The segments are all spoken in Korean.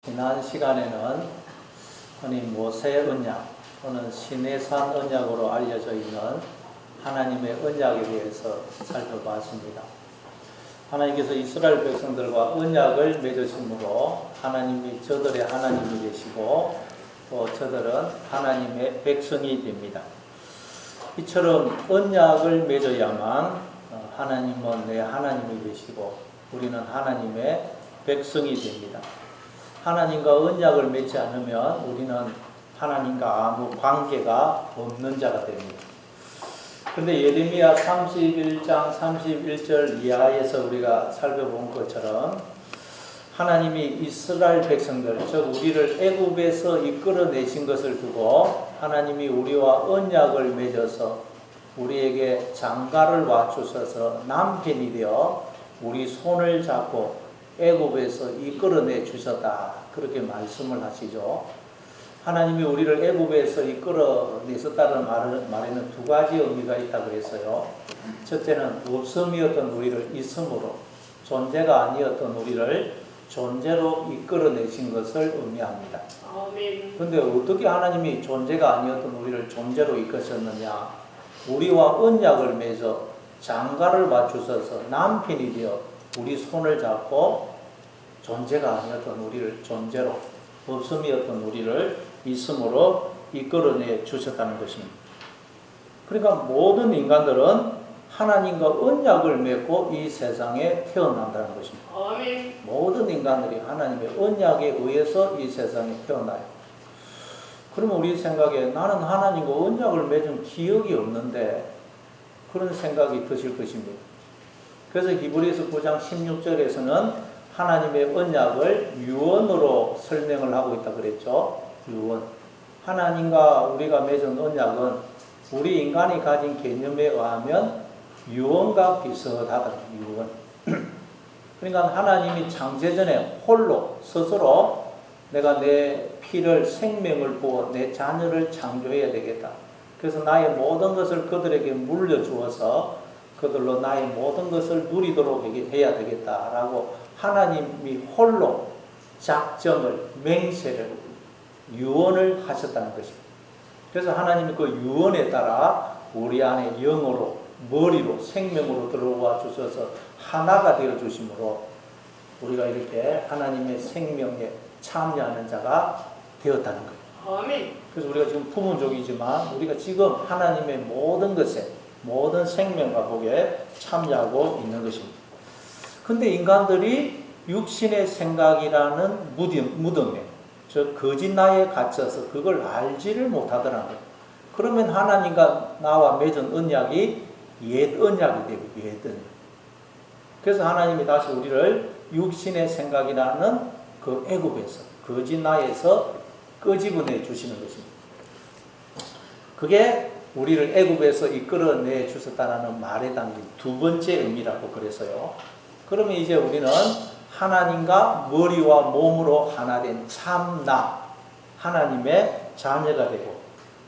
지난 시간에는 흔히 모세 언약 또는 시내산 언약으로 알려져 있는 하나님의 언약에 대해서 살펴봤습니다. 하나님께서 이스라엘 백성들과 언약을 맺으심으로 하나님이 저들의 하나님이 되시고 또 저들은 하나님의 백성이 됩니다. 이처럼 언약을 맺어야만 하나님은 내 하나님이 되시고 우리는 하나님의 백성이 됩니다. 하나님과 언약을 맺지 않으면 우리는 하나님과 아무 관계가 없는 자가 됩니다. 그런데 예레미야 31장 31절 이하에서 우리가 살펴본 것처럼 하나님이 이스라엘 백성들, 즉 우리를 애굽에서 이끌어내신 것을 두고 하나님이 우리와 언약을 맺어서 우리에게 장가를 와주셔서 남편이 되어 우리 손을 잡고 애굽에서 이끌어내 주셨다. 그렇게 말씀을 하시죠. 하나님이 우리를 애굽에서 이끌어내셨다는 말에는 두 가지 의미가 있다고 했어요. 첫째는 없음이었던 우리를 있음으로, 존재가 아니었던 우리를 존재로 이끌어내신 것을 의미합니다. 그런데 어떻게 하나님이 존재가 아니었던 우리를 존재로 이끄셨느냐? 우리와 언약을 맺어 장가를 맞추셔서 남편이 되어 우리 손을 잡고 존재가 아니었던 우리를 존재로, 없음이었던 우리를 있음으로 이끌어내 주셨다는 것입니다. 그러니까 모든 인간들은 하나님과 언약을 맺고 이 세상에 태어난다는 것입니다. 아멘. 모든 인간들이 하나님의 언약에 의해서 이 세상에 태어나요. 그러면 우리 생각에 나는 하나님과 언약을 맺은 기억이 없는데 그런 생각이 드실 것입니다. 그래서 히브리서 9장 16절에서는 하나님의 언약을 유언으로 설명을 하고 있다 그랬죠. 유언. 하나님과 우리가 맺은 언약은 우리 인간이 가진 개념에 의하면 유언과 비슷하다. 유언. 그러니까 하나님이 창세전에 홀로 스스로 내가 내 피를 생명을 부어 내 자녀를 창조해야 되겠다. 그래서 나의 모든 것을 그들에게 물려주어서 그들로 나의 모든 것을 누리도록 해야 되겠다라고 하나님이 홀로 작정을, 맹세를, 유언을 하셨다는 것입니다. 그래서 하나님이 그 유언에 따라 우리 안에 영으로, 머리로, 생명으로 들어와 주셔서 하나가 되어 주심으로 우리가 이렇게 하나님의 생명에 참여하는 자가 되었다는 거예요. 아멘. 그래서 우리가 지금 부문족이지만 우리가 지금 하나님의 모든 것에, 모든 생명과 복에 참여하고 있는 것입니다. 근데 인간들이 육신의 생각이라는 무덤에, 즉 거짓 나에 갇혀서 그걸 알지를 못하더라는 거예요. 그러면 하나님과 나와 맺은 언약이 옛 언약이 되고 옛 언약. 그래서 하나님이 다시 우리를 육신의 생각이라는 그 애굽에서, 거짓 나에서 끄집어내 주시는 것입니다. 그게 우리를 애굽에서 이끌어내 주셨다는 말에 담긴 두 번째 의미라고 그래서요. 그러면 이제 우리는 하나님과 머리와 몸으로 하나 된 참나, 하나님의 자녀가 되고,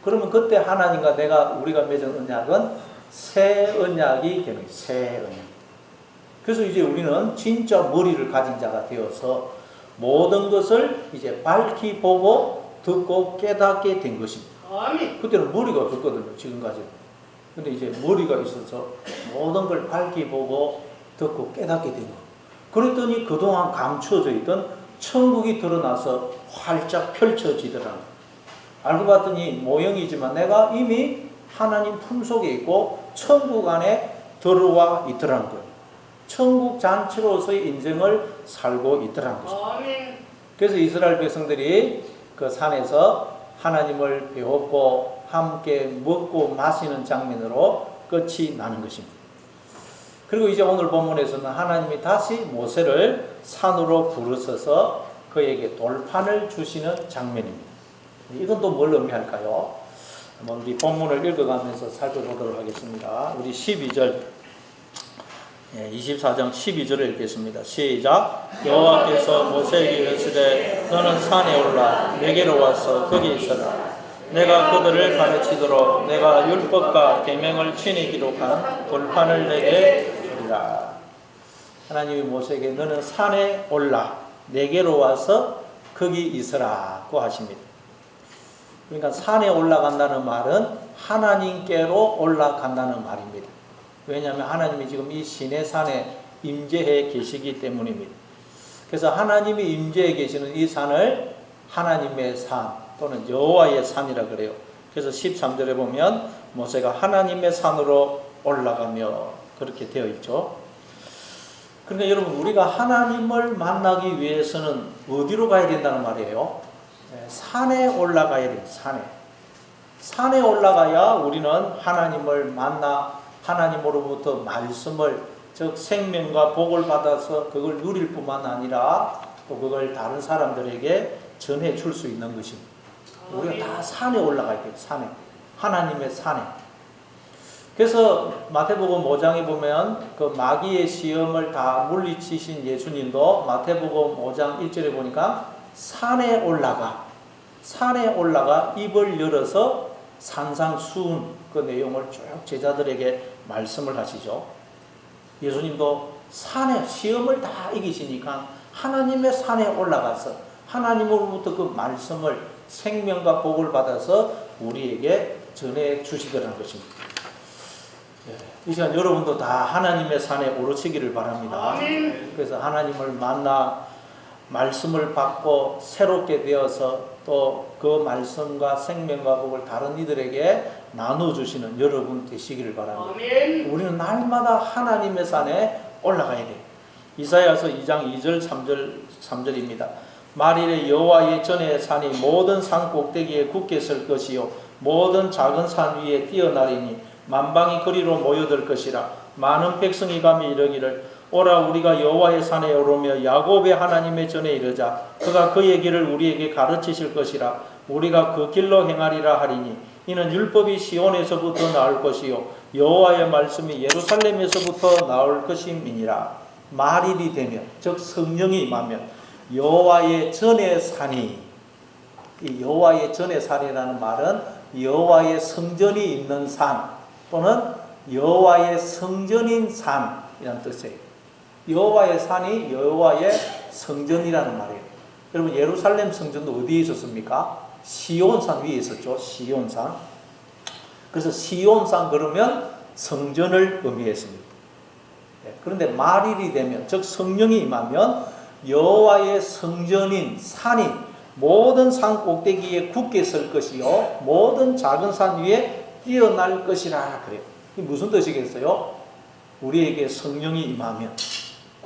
그러면 그때 하나님과 우리가 맺은 언약은 새 언약이 되는 거예요. 새 언약. 그래서 이제 우리는 진짜 머리를 가진 자가 되어서 모든 것을 이제 밝히 보고 듣고 깨닫게 된 것입니다. 그때는 머리가 없었거든요, 지금까지. 근데 이제 머리가 있어서 모든 걸 밝히 보고 듣고 깨닫게 된 거예요. 그랬더니 그동안 감추어져 있던 천국이 드러나서 활짝 펼쳐지더라고요. 알고 봤더니 모형이지만 내가 이미 하나님 품속에 있고 천국 안에 들어와 있더라는 거예요. 천국 잔치로서의 인생을 살고 있더라는 것입니다. 그래서 이스라엘 백성들이 그 산에서 하나님을 배웠고 함께 먹고 마시는 장면으로 끝이 나는 것입니다. 그리고 이제 오늘 본문에서는 하나님이 다시 모세를 산으로 부르셔서 그에게 돌판을 주시는 장면입니다. 이건 또 뭘 의미할까요? 한번 우리 본문을 읽어가면서 살펴보도록 하겠습니다. 우리 12절, 24장 12절을 읽겠습니다. 시작. 여호와께서 모세에게 이르시되 너는 산에 올라 내게로 와서 거기 있어라. 내가 그들을 가르치도록 내가 율법과 계명을 친히 기록한 돌판을 내게 주리라. 하나님이 모세에게 너는 산에 올라 내게로 와서 거기 있으라고 하십니다. 그러니까 산에 올라간다는 말은 하나님께로 올라간다는 말입니다. 왜냐하면 하나님이 지금 이 시내산에 임재해 계시기 때문입니다. 그래서 하나님이 임재해 계시는 이 산을 하나님의 산 또는 여호와의 산이라 그래요. 그래서 13절에 보면 모세가 하나님의 산으로 올라가며 그렇게 되어 있죠. 그러니까 여러분, 우리가 하나님을 만나기 위해서는 어디로 가야 된다는 말이에요? 산에 올라가야 돼요. 산에 올라가야 우리는 하나님을 만나 하나님으로부터 말씀을, 즉 생명과 복을 받아서 그걸 누릴 뿐만 아니라 또 그걸 다른 사람들에게 전해 줄 수 있는 것입니다. 우리가 다 산에 올라가야 돼요. 산에. 하나님의 산에. 그래서 마태복음 5장에 보면 그 마귀의 시험을 다 물리치신 예수님도 마태복음 5장 1절에 보니까 산에 올라가 입을 열어서 산상수훈 그 내용을 쭉 제자들에게 말씀을 하시죠. 예수님도 산에 시험을 다 이기시니까 하나님의 산에 올라가서 하나님으로부터 그 말씀을 생명과 복을 받아서 우리에게 전해 주시더라는 것입니다. 이 시간 여러분도 다 하나님의 산에 오르시기를 바랍니다. 그래서 하나님을 만나 말씀을 받고 새롭게 되어서 또 그 말씀과 생명과 복을 다른 이들에게 나눠주시는 여러분 되시기를 바랍니다. 우리는 날마다 하나님의 산에 올라가야 돼요. 이사야서 2장 2절 3절입니다. 말일에 여호와의 전의 산이 모든 산 꼭대기에 굳게 설 것이요 모든 작은 산 위에 뛰어나리니 만방이 그리로 모여들 것이라. 많은 백성이 감히 이르기를 오라 우리가 여호와의 산에 오르며 야곱의 하나님의 전에 이르자. 그가 그의 길을 우리에게 가르치실 것이라. 우리가 그 길로 행하리라 하리니 이는 율법이 시온에서부터 나올 것이요 여호와의 말씀이 예루살렘에서부터 나올 것임이니라. 말일이 되면, 즉 성령이 임하면 여호와의 전의 산이, 이 여호와의 전의 산이라는 말은 여호와의 성전이 있는 산 또는 여호와의 성전인 산이라는 뜻이에요. 여호와의 산이 여호와의 성전이라는 말이에요. 여러분, 예루살렘 성전도 어디에 있었습니까? 시온산 위에 있었죠. 시온산. 그래서 시온산 그러면 성전을 의미했습니다. 그런데 말일이 되면, 즉 성령이 임하면 여호와의 성전인 산이 모든 산 꼭대기에 굳게 설 것이요 모든 작은 산 위에 뛰어날 것이라 그래요. 이게 무슨 뜻이겠어요? 우리에게 성령이 임하면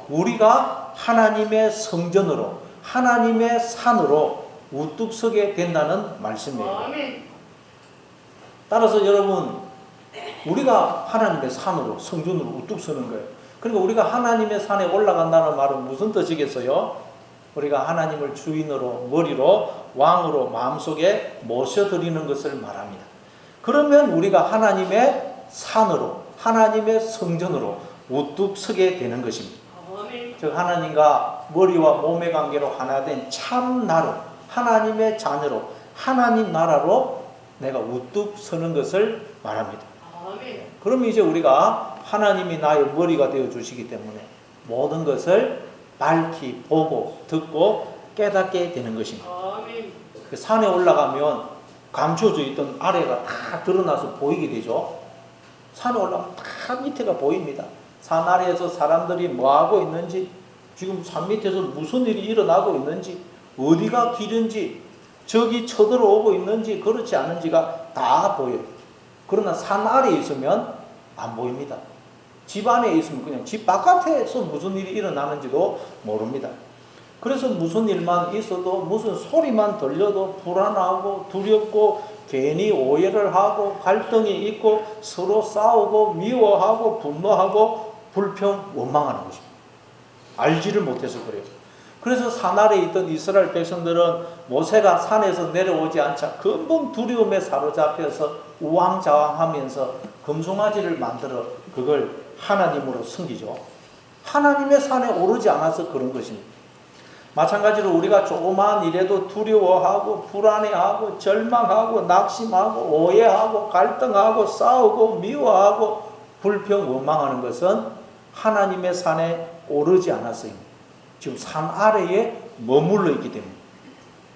우리가 하나님의 성전으로, 하나님의 산으로 우뚝 서게 된다는 말씀이에요. 따라서 여러분, 우리가 하나님의 산으로, 성전으로 우뚝 서는 거예요. 그러니까 우리가 하나님의 산에 올라간다는 말은 무슨 뜻이겠어요? 우리가 하나님을 주인으로, 머리로, 왕으로 마음속에 모셔드리는 것을 말합니다. 그러면 우리가 하나님의 산으로, 하나님의 성전으로 우뚝 서게 되는 것입니다. 즉 하나님과 머리와 몸의 관계로 하나 된 참나로, 하나님의 자녀로, 하나님 나라로 내가 우뚝 서는 것을 말합니다. 그러면 이제 우리가 하나님이 나의 머리가 되어 주시기 때문에 모든 것을 밝히 보고 듣고 깨닫게 되는 것입니다. 산에 올라가면 감춰져 있던 아래가 다 드러나서 보이게 되죠. 산에 올라가면 다 밑에가 보입니다. 산 아래에서 사람들이 뭐하고 있는지, 지금 산 밑에서 무슨 일이 일어나고 있는지, 어디가 길인지, 적이 쳐들어오고 있는지 그렇지 않은지가 다 보여요. 그러나 산 아래에 있으면 안 보입니다. 집 안에 있으면 그냥 집 바깥에서 무슨 일이 일어나는지도 모릅니다. 그래서 무슨 일만 있어도, 무슨 소리만 들려도 불안하고 두렵고 괜히 오해를 하고 갈등이 있고 서로 싸우고 미워하고 분노하고 불평 원망하는 것입니다. 알지를 못해서 그래요. 그래서 산 아래에 있던 이스라엘 백성들은 모세가 산에서 내려오지 않자 금방 두려움에 사로잡혀서 우왕좌왕하면서 금송아지를 만들어 그걸 하나님으로 섬기죠. 하나님의 산에 오르지 않아서 그런 것입니다. 마찬가지로 우리가 조그마한 일에도 두려워하고 불안해하고 절망하고 낙심하고 오해하고 갈등하고 싸우고 미워하고 불평 원망하는 것은 하나님의 산에 오르지 않았어요. 지금 산 아래에 머물러 있기 때문에.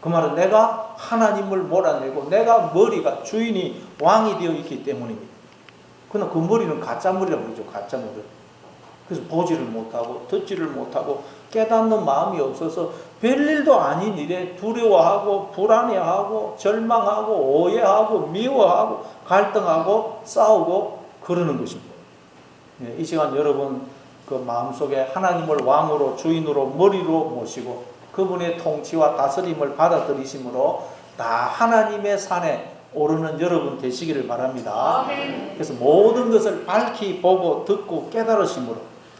그 말은 내가 하나님을 몰아내고 내가 머리가 주인이 왕이 되어 있기 때문입니다. 그러나 그 머리는 가짜 머리라고 그러죠. 가짜 머리. 그래서 보지를 못하고 듣지를 못하고 깨닫는 마음이 없어서 별일도 아닌 일에 두려워하고 불안해하고 절망하고 오해하고 미워하고 갈등하고 싸우고 그러는 것입니다. 이 시간 여러분 그 마음속에 하나님을 왕으로 주인으로 머리로 모시고 그분의 통치와 다스림을 받아들이심으로 다 하나님의 산에 오르는 여러분 되시기를 바랍니다. 그래서 모든 것을 밝히 보고 듣고 깨달으심으로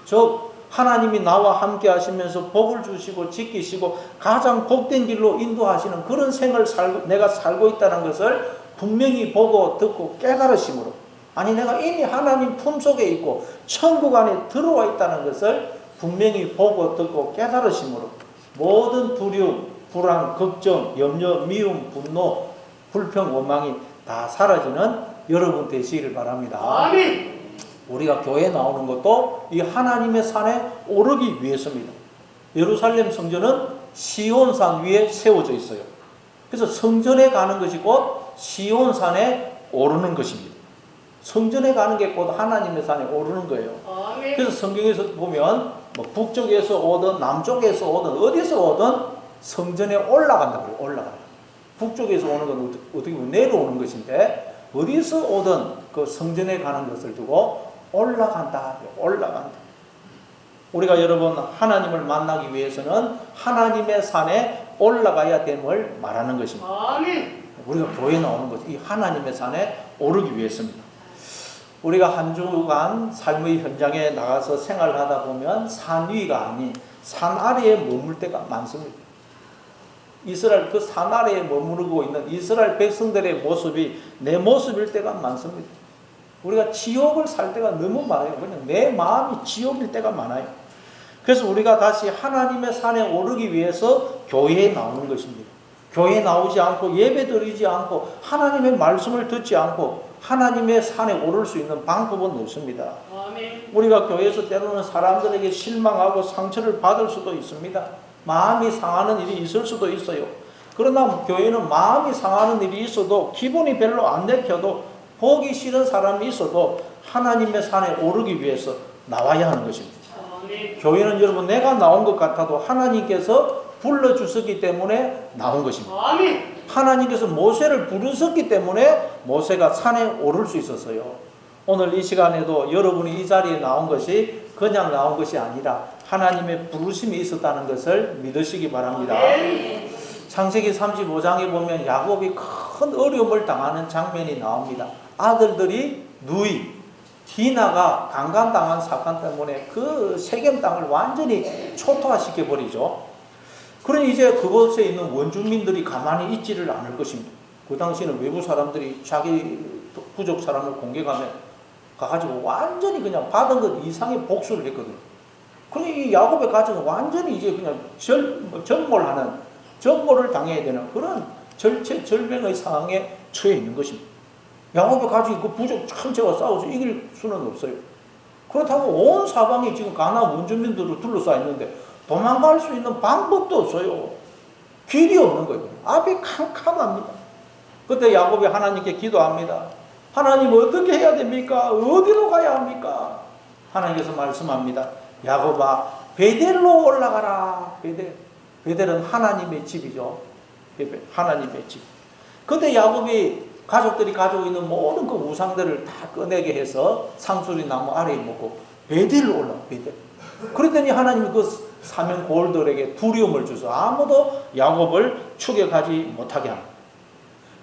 즉 하나님이 나와 함께 하시면서 복을 주시고 지키시고 가장 복된 길로 인도하시는 그런 생을 내가 살고 있다는 것을 분명히 보고 듣고 깨달으심으로 아니 내가 이미 하나님 품속에 있고 천국 안에 들어와 있다는 것을 분명히 보고 듣고 깨달으심으로 모든 두려움, 불안, 걱정, 염려, 미움, 분노, 불평, 원망이 다 사라지는 여러분 되시기를 바랍니다. 아멘. 우리가 교회에 나오는 것도 이 하나님의 산에 오르기 위해서입니다. 예루살렘 성전은 시온산 위에 세워져 있어요. 그래서 성전에 가는 것이 곧 시온산에 오르는 것입니다. 성전에 가는 게 곧 하나님의 산에 오르는 거예요. 아멘. 그래서 성경에서 보면 뭐 북쪽에서 오든 남쪽에서 오든 어디서 오든 성전에 올라간다고요. 올라간다. 북쪽에서 오는 건 어떻게 보면 내려오는 것인데 어디서 오든 그 성전에 가는 것을 두고 올라간다. 올라간다. 우리가 여러분 하나님을 만나기 위해서는 하나님의 산에 올라가야 됨을 말하는 것입니다. 아멘. 우리가 교회에 나오는 것이 이 하나님의 산에 오르기 위해서입니다. 우리가 한 주간 삶의 현장에 나가서 생활하다 보면 산 위가 아닌 산 아래에 머물 때가 많습니다. 이스라엘 그 산 아래에 머무르고 있는 이스라엘 백성들의 모습이 내 모습일 때가 많습니다. 우리가 지옥을 살 때가 너무 많아요. 그냥 내 마음이 지옥일 때가 많아요. 그래서 우리가 다시 하나님의 산에 오르기 위해서 교회에 나오는 것입니다. 교회에 나오지 않고 예배 드리지 않고 하나님의 말씀을 듣지 않고 하나님의 산에 오를 수 있는 방법은 없습니다. 아멘. 우리가 교회에서 때로는 사람들에게 실망하고 상처를 받을 수도 있습니다. 마음이 상하는 일이 있을 수도 있어요. 그러나 교회는 마음이 상하는 일이 있어도 기분이 별로 안 내켜도 보기 싫은 사람이 있어도 하나님의 산에 오르기 위해서 나와야 하는 것입니다. 아멘. 교회는 여러분 내가 나온 것 같아도 하나님께서 불러주셨기 때문에 나온 것입니다. 아멘. 하나님께서 모세를 부르셨기 때문에 모세가 산에 오를 수 있었어요. 오늘 이 시간에도 여러분이 이 자리에 나온 것이 그냥 나온 것이 아니라 하나님의 부르심이 있었다는 것을 믿으시기 바랍니다. 아멘. 창세기 35장에 보면 야곱이 큰 어려움을 당하는 장면이 나옵니다. 아들들이 누이, 디나가 강간당한 사건 때문에 그 세겜 땅을 완전히 초토화시켜 버리죠. 그러니 이제 그곳에 있는 원주민들이 가만히 있지를 않을 것입니다. 그 당시에는 외부 사람들이 자기 부족 사람을 공격하면 가가지고 완전히 그냥 받은 것 이상의 복수를 했거든요. 그러니 이 야곱의 가정은 완전히 이제 그냥 전몰을 당해야 되는 그런 절체절명의 상황에 처해 있는 것입니다. 야곱의 가족이 그 부족 전체와 싸워서 이길 수는 없어요. 그렇다고 온 사방이 지금 가나안 원주민들로 둘러싸여 있는데 도망갈 수 있는 방법도 없어요. 길이 없는 거예요. 앞이 캄캄합니다. 그때 야곱이 하나님께 기도합니다. 하나님 어떻게 해야 됩니까? 어디로 가야 합니까? 하나님께서 말씀합니다. 야곱아 베델로 올라가라. 베델은 하나님의 집이죠. 하나님의 집. 그때 야곱이 가족들이 가지고 있는 모든 그 우상들을 다 꺼내게 해서 상수리 나무 아래에 놓고 베델로 올라가. 베델. 그랬더니 하나님이 그 사면 고을들에게 두려움을 주셔서 아무도 야곱을 추격하지 못하게 합니다.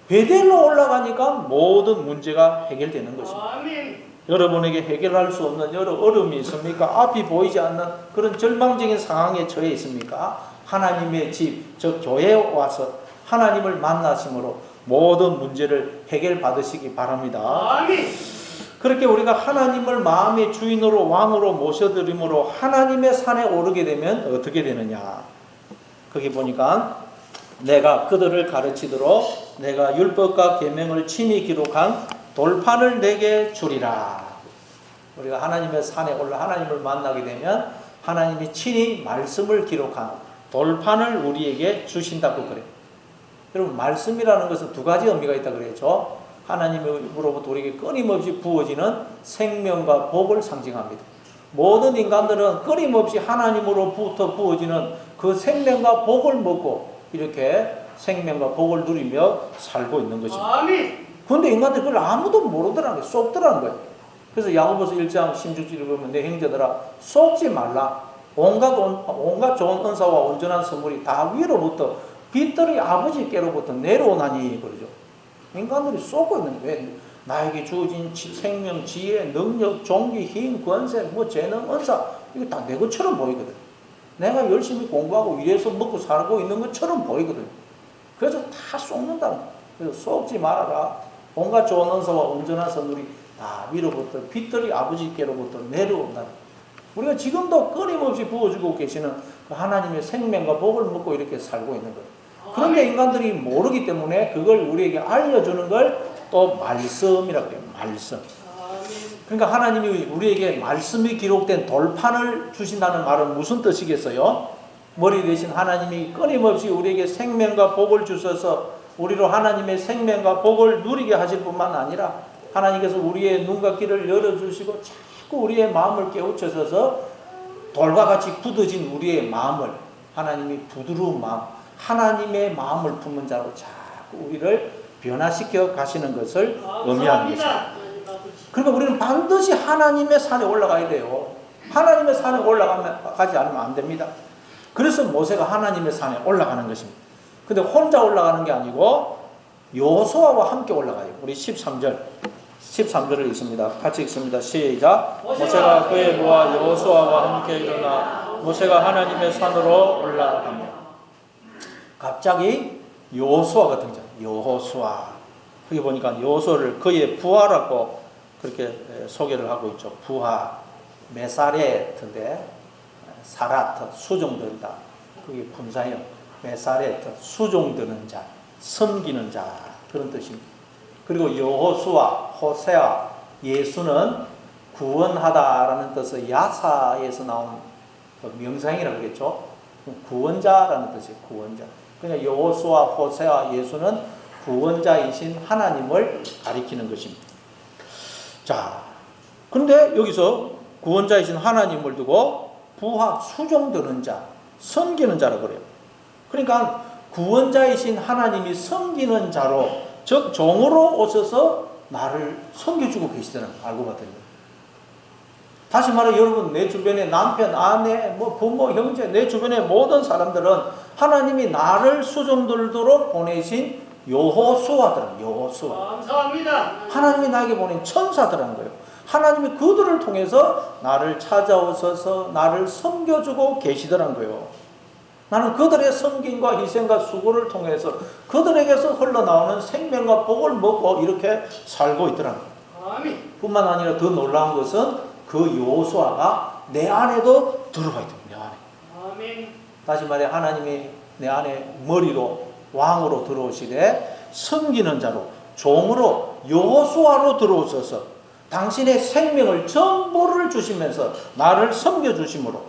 베델로 올라가니까 모든 문제가 해결되는 것입니다. 아멘. 여러분에게 해결할 수 없는 여러 어려움이 있습니까? 앞이 보이지 않는 그런 절망적인 상황에 처해 있습니까? 하나님의 집, 즉 교회에 와서 하나님을 만나심으로 모든 문제를 해결받으시기 바랍니다. 아멘. 그렇게 우리가 하나님을 마음의 주인으로 왕으로 모셔드림으로 하나님의 산에 오르게 되면 어떻게 되느냐? 거기 보니까 내가 그들을 가르치도록 내가 율법과 계명을 친히 기록한 돌판을 내게 주리라. 우리가 하나님의 산에 올라 하나님을 만나게 되면 하나님이 친히 말씀을 기록한 돌판을 우리에게 주신다고 그래요. 여러분, 말씀이라는 것은 두 가지 의미가 있다 그랬죠. 하나님으로부터 우리에게 끊임없이 부어지는 생명과 복을 상징합니다. 모든 인간들은 끊임없이 하나님으로부터 부어지는 그 생명과 복을 먹고 이렇게 생명과 복을 누리며 살고 있는 것입니다. 아멘. 그런데 인간들이 그걸 아무도 모르더라는 거예요. 쏙더라는 거예요. 그래서 야고보서 1장 16절을 보면 내 형제들아 속지 말라. 온갖 좋은 은사와 온전한 선물이 다 위로부터 빛들의 아버지께로부터 내려오나니 그러죠. 인간들이 쏟고 있는 거예요. 나에게 주어진 생명, 지혜, 능력, 종기, 힘, 권세, 재능, 은사 이거 다 내 것처럼 보이거든. 내가 열심히 공부하고 일해서 먹고 살고 있는 것처럼 보이거든. 그래서 다 쏟는다는 거예요. 그래서 쏟지 말아라. 온갖 좋은 은사와 온전한 선물이 다 위로부터 빛들이 아버지께로부터 내려온다. 우리가 지금도 끊임없이 부어주고 계시는 그 하나님의 생명과 복을 먹고 이렇게 살고 있는 거예요. 그런데 인간들이 모르기 때문에 그걸 우리에게 알려주는 걸 또 말씀이라고 해요. 말씀. 그러니까 하나님이 우리에게 말씀이 기록된 돌판을 주신다는 말은 무슨 뜻이겠어요? 머리 대신 하나님이 끊임없이 우리에게 생명과 복을 주셔서 우리로 하나님의 생명과 복을 누리게 하실 뿐만 아니라 하나님께서 우리의 눈과 귀를 열어주시고 자꾸 우리의 마음을 깨우쳐서 돌과 같이 굳어진 우리의 마음을 하나님이 부드러운 마음, 하나님의 마음을 품은 자로 자꾸 우리를 변화시켜 가시는 것을 의미하는 것입니다. 그러니까 우리는 반드시 하나님의 산에 올라가야 돼요. 하나님의 산에 가지 않으면 안 됩니다. 그래서 모세가 하나님의 산에 올라가는 것입니다. 근데 혼자 올라가는 게 아니고 여호수아와 함께 올라가요. 우리 13절을 읽습니다. 같이 읽습니다. 시작. 모세가 그의 모아 여호수아와 함께 일어나 모세가 하나님의 산으로 올라가며 갑자기 여호수아가 등장. 여호수아. 여기 보니까 여호수아를 그의 부하라고 그렇게 소개를 하고 있죠. 부하, 메사레트인데 사라트 수종들다. 그게 분사형. 메사레트 수종드는 자, 섬기는 자 그런 뜻입니다. 그리고 여호수아, 호세아, 예수는 구원하다라는 뜻의 야사에서 나온 명사형이라고 그랬죠. 구원자라는 뜻이에요. 구원자. 그러니까 여호수아, 호세아, 예수는 구원자이신 하나님을 가리키는 것입니다. 자, 그런데 여기서 구원자이신 하나님을 두고 부하, 수종드는 자, 섬기는 자라고 그래요. 그러니까 구원자이신 하나님이 섬기는 자로, 즉 종으로 오셔서 나를 섬겨주고 계시다는 걸 알고 봤더니, 다시 말해 여러분, 내 주변에 남편, 아내, 부모, 형제, 내 주변의 모든 사람들은 하나님이 나를 수종들도록 보내신 여호수아들은 여호수아. 감사합니다. 하나님이 나에게 보낸 천사들한 거예요. 하나님이 그들을 통해서 나를 찾아오셔서 나를 섬겨주고 계시더란 거예요. 나는 그들의 섬김과 희생과 수고를 통해서 그들에게서 흘러나오는 생명과 복을 먹고 이렇게 살고 있더란 거예요. 아멘. 뿐만 아니라 더 놀라운 것은 그 여호수아가 내 안에도 들어가 있다. 내 안에. 아멘. 다시 말해 하나님이 내 안에 머리로 왕으로 들어오시되 섬기는 자로 종으로 여호수아로 들어오셔서 당신의 생명을 전부를 주시면서 나를 섬겨주심으로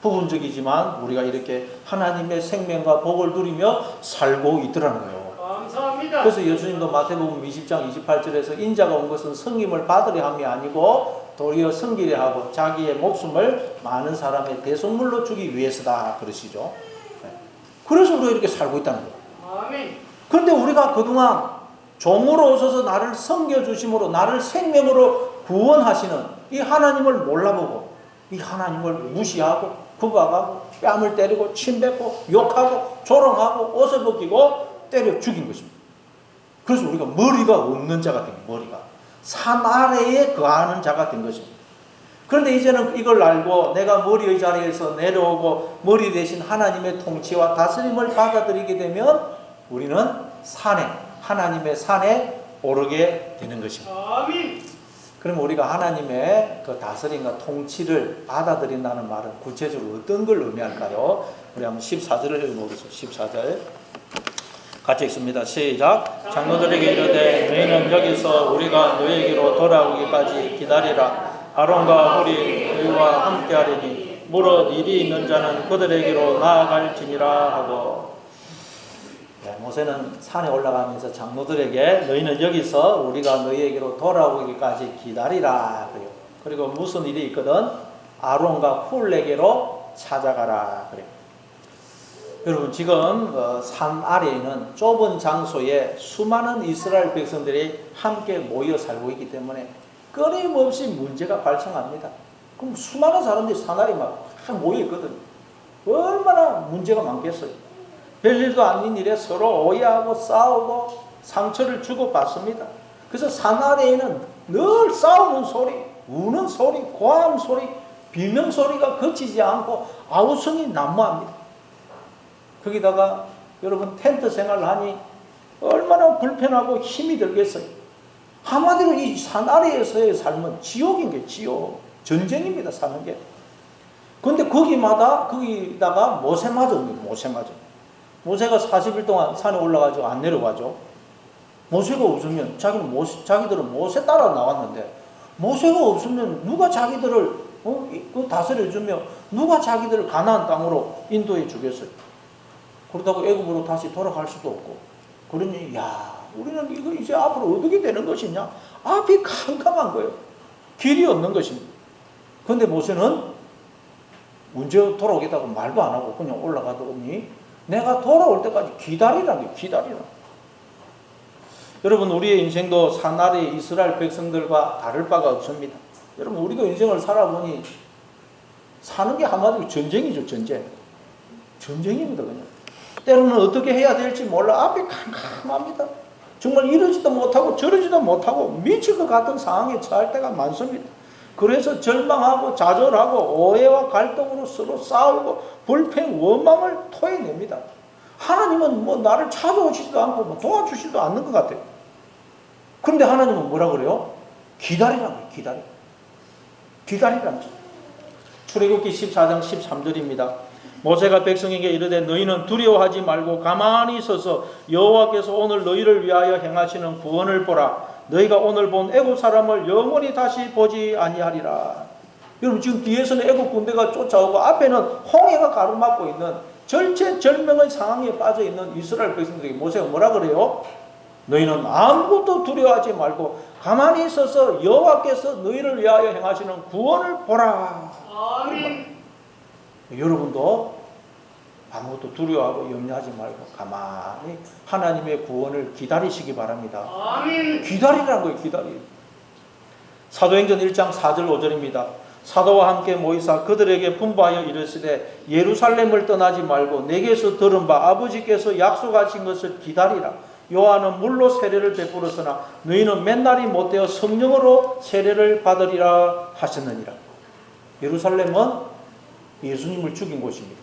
부분적이지만 우리가 이렇게 하나님의 생명과 복을 누리며 살고 있더라는 거예요. 감사합니다. 그래서 예수님도 마태복음 20장 28절에서 인자가 온 것은 성김을 받으려 함이 아니고 도리어 섬기려 하고 자기의 목숨을 많은 사람의 대속물로 주기 위해서다 그러시죠. 그래서 우리가 이렇게 살고 있다는 거예요. 아멘. 그런데 우리가 그동안 종으로 오셔서 나를 섬겨주심으로 나를 생명으로 구원하시는 이 하나님을 몰라보고 이 하나님을 무시하고 구박하고 뺨을 때리고 침뱉고 욕하고 조롱하고 옷을 벗기고 때려 죽인 것입니다. 그래서 우리가 머리가 없는 자가 된 거예요. 머리가 산 아래에 거하는 자가 된 것입니다. 그런데 이제는 이걸 알고 내가 머리의 자리에서 내려오고 머리 대신 하나님의 통치와 다스림을 받아들이게 되면 우리는 산에 하나님의 산에 오르게 되는 것입니다. 아멘. 그럼 우리가 하나님의 그 다스림과 통치를 받아들인다는 말은 구체적으로 어떤 걸 의미할까요? 우리 한번 14절을 읽어보겠습니다. 14절 같이 읽습니다. 시작. 장로들에게 이르되 너희는 여기서 우리가 너희에게로 돌아오기까지 기다리라. 아론과 홀이 너희와 함께하리니 무릇 일이 있는 자는 그들에게로 나아갈지니라 하고. 모세는 산에 올라가면서 장로들에게 너희는 여기서 우리가 너희에게로 돌아오기까지 기다리라 그래요. 그리고 무슨 일이 있거든 아론과 훌에게로 찾아가라 그래요. 여러분 지금 산 아래에 있는 좁은 장소에 수많은 이스라엘 백성들이 함께 모여 살고 있기 때문에 끊임없이 문제가 발생합니다. 그럼 수많은 사람들이 산 아래에 막 모여 있거든요. 얼마나 문제가 많겠어요. 별일도 아닌 일에 서로 오해하고 싸우고 상처를 주고받습니다. 그래서 산 아래에는 늘 싸우는 소리, 우는 소리, 고함 소리, 비명 소리가 그치지 않고 아우성이 난무합니다. 거기다가 여러분 텐트 생활을 하니 얼마나 불편하고 힘이 들겠어요. 한마디로 이 산 아래에서의 삶은 지옥인 게 지옥, 전쟁입니다. 사는 게. 그런데 거기다가 모세가 40일 동안 산에 올라가지고 안 내려가죠. 모세가 없으면 자기들은 모세 따라 나왔는데 모세가 없으면 누가 자기들을 다스려주며 누가 자기들을 가나안 땅으로 인도해 주겠어요. 그러다가 애굽으로 다시 돌아갈 수도 없고 그러니 우리는 이거 이제 앞으로 어떻게 되는 것이냐. 앞이 캄캄한 거예요. 길이 없는 것입니다. 그런데 모세는 언제 돌아오겠다고 말도 안 하고 그냥 올라가더니 내가 돌아올 때까지 기다리라는 게 기다리라. 여러분 우리의 인생도 산 아래의 이스라엘 백성들과 다를 바가 없습니다. 여러분 우리가 인생을 살아보니 사는 게 한마디로 전쟁이죠. 전쟁입니다. 그냥 때로는 어떻게 해야 될지 몰라 앞이 캄캄합니다. 정말 이러지도 못하고 저러지도 못하고 미칠 것 같은 상황에 처할 때가 많습니다. 그래서 절망하고 좌절하고 오해와 갈등으로 서로 싸우고 불평, 원망을 토해냅니다. 하나님은 나를 찾아오시지도 않고 도와주시지도 않는 것 같아요. 그런데 하나님은 뭐라 그래요? 기다리라는 거예요. 기다리라는 거예요. 출애굽기 14장 13절입니다. 모세가 백성에게 이르되 너희는 두려워하지 말고 가만히 서서 여호와께서 오늘 너희를 위하여 행하시는 구원을 보라. 너희가 오늘 본 애굽 사람을 영원히 다시 보지 아니하리라. 여러분 지금 뒤에서는 애굽 군대가 쫓아오고 앞에는 홍해가 가로막고 있는 절체절명의 상황에 빠져있는 이스라엘 백성들에게 모세가 뭐라 그래요? 너희는 아무것도 두려워하지 말고 가만히 서서 여호와께서 너희를 위하여 행하시는 구원을 보라. 아멘. 여러분도 아무것도 두려워하고 염려하지 말고 가만히 하나님의 구원을 기다리시기 바랍니다. 아멘. 기다리라는 거예요. 기다리. 사도행전 1장 4절 5절입니다. 사도와 함께 모이사 그들에게 분부하여 이르시되 예루살렘을 떠나지 말고 내게서 들은 바 아버지께서 약속하신 것을 기다리라. 요한은 물로 세례를 베풀었으나 너희는 맨날이 못되어 성령으로 세례를 받으리라 하셨느니라. 예루살렘은 예수님을 죽인 곳입니다.